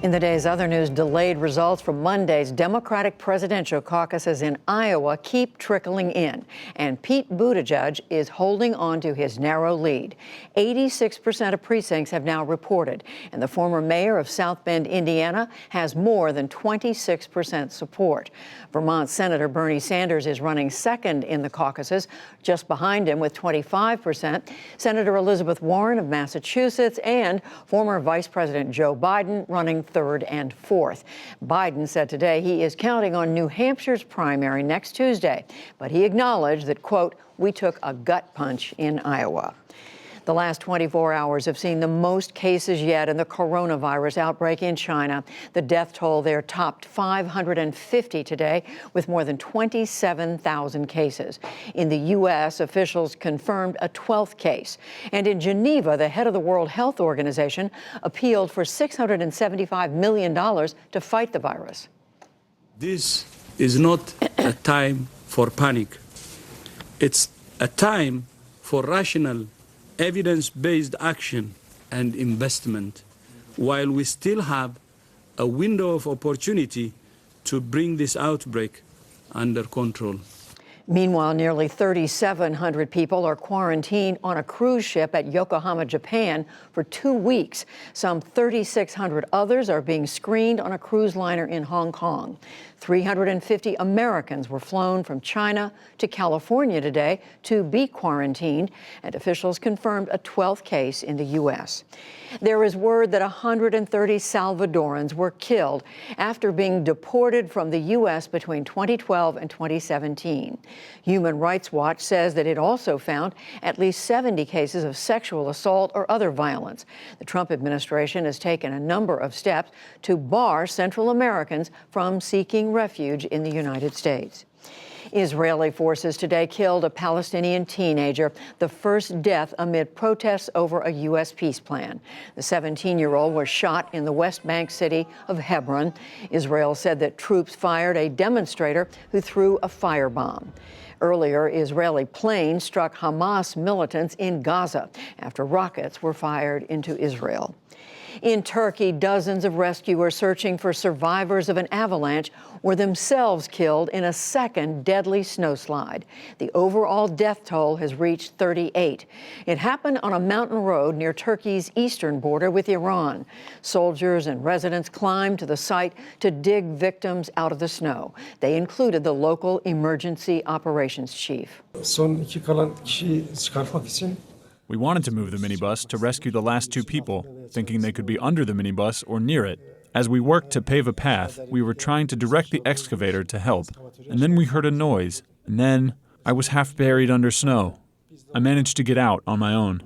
In the day's other news, delayed results from Monday's Democratic presidential caucuses in Iowa keep trickling in, and Pete Buttigieg is holding on to his narrow lead. 86% of precincts have now reported, and the former mayor of South Bend, Indiana, has more than 26% support. Vermont Senator Bernie Sanders is running second in the caucuses, just behind him with 25%. Senator Elizabeth Warren of Massachusetts and former Vice President Joe Biden running third and fourth. Biden said today he is counting on New Hampshire's primary next Tuesday, but he acknowledged that, quote, "We took a gut punch in Iowa." The last 24 hours have seen the most cases yet in the coronavirus outbreak in China. The death toll there topped 550 today, with more than 27,000 cases. In the U.S., officials confirmed a 12th case. And in Geneva, the head of the World Health Organization appealed for $675 million to fight the virus. This is not a time for panic. It's a time for rational, evidence-based action and investment, while we still have a window of opportunity to bring this outbreak under control. Meanwhile, nearly 3,700 people are quarantined on a cruise ship at Yokohama, Japan, for 2 weeks. Some 3,600 others are being screened on a cruise liner in Hong Kong. 350 Americans were flown from China to California today to be quarantined, and officials confirmed a 12th case in the U.S. There is word that 130 Salvadorans were killed after being deported from the U.S. between 2012 and 2017. Human Rights Watch says that it also found at least 70 cases of sexual assault or other violence. The Trump administration has taken a number of steps to bar Central Americans from seeking refuge in the United States. Israeli forces today killed a Palestinian teenager, the first death amid protests over a U.S. peace plan. The 17-year-old was shot in the West Bank city of Hebron. Israel said that troops fired a demonstrator who threw a firebomb. Earlier, Israeli planes struck Hamas militants in Gaza after rockets were fired into Israel. In Turkey, dozens of rescuers searching for survivors of an avalanche were themselves killed in a second deadly snowslide. The overall death toll has reached 38. It happened on a mountain road near Turkey's eastern border with Iran. Soldiers and residents climbed to the site to dig victims out of the snow. They included the local emergency operations chief. We wanted to move the minibus to rescue the last 2 people, thinking they could be under the minibus or near it. As we worked to pave a path, we were trying to direct the excavator to help. And then we heard a noise, and then I was half buried under snow. I managed to get out on my own.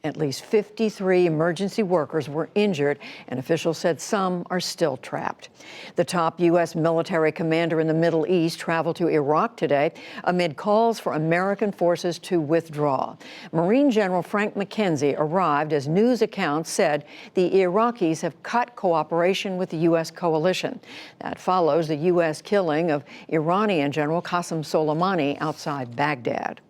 At least 53 emergency workers were injured, and officials said some are still trapped. The top U.S. military commander in the Middle East traveled to Iraq today amid calls for American forces to withdraw. Marine General Frank McKenzie arrived as news accounts said the Iraqis have cut cooperation with the U.S. coalition. That follows the U.S. killing of Iranian General Qasem Soleimani outside Baghdad.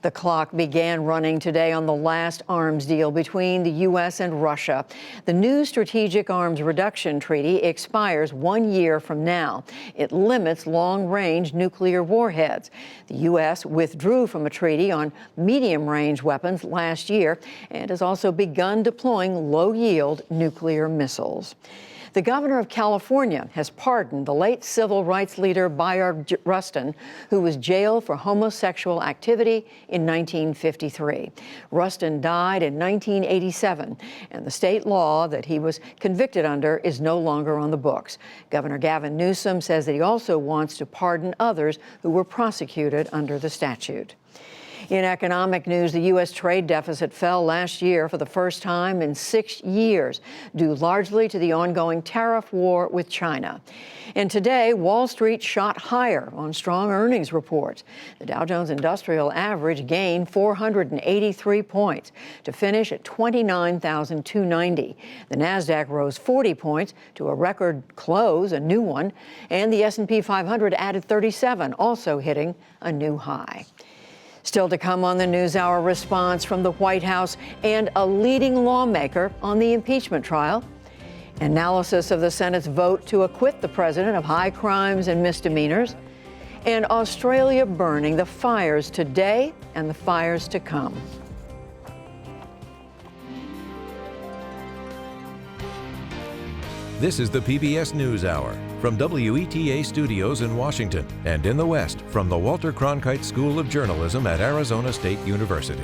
The clock began running today on the last arms deal between the U.S. and Russia. The new Strategic Arms Reduction Treaty expires 1 year from now. It limits long-range nuclear warheads. The U.S. withdrew from a treaty on medium-range weapons last year and has also begun deploying low-yield nuclear missiles. The governor of California has pardoned the late civil rights leader Bayard Rustin, who was jailed for homosexual activity in 1953. Rustin died in 1987, and the state law that he was convicted under is no longer on the books. Governor Gavin Newsom says that he also wants to pardon others who were prosecuted under the statute. In economic news, the U.S. trade deficit fell last year for the first time in 6 years, due largely to the ongoing tariff war with China. And today, Wall Street shot higher on strong earnings reports. The Dow Jones Industrial Average gained 483 points to finish at 29,290. The Nasdaq rose 40 points to a record close, a new one, and the S&P 500 added 37, also hitting a new high. Still to come on the NewsHour, response from the White House and a leading lawmaker on the impeachment trial. Analysis of the Senate's vote to acquit the president of high crimes and misdemeanors. And Australia burning, the fires today and the fires to come. This is the PBS NewsHour from WETA Studios in Washington and in the West from the Walter Cronkite School of Journalism at Arizona State University.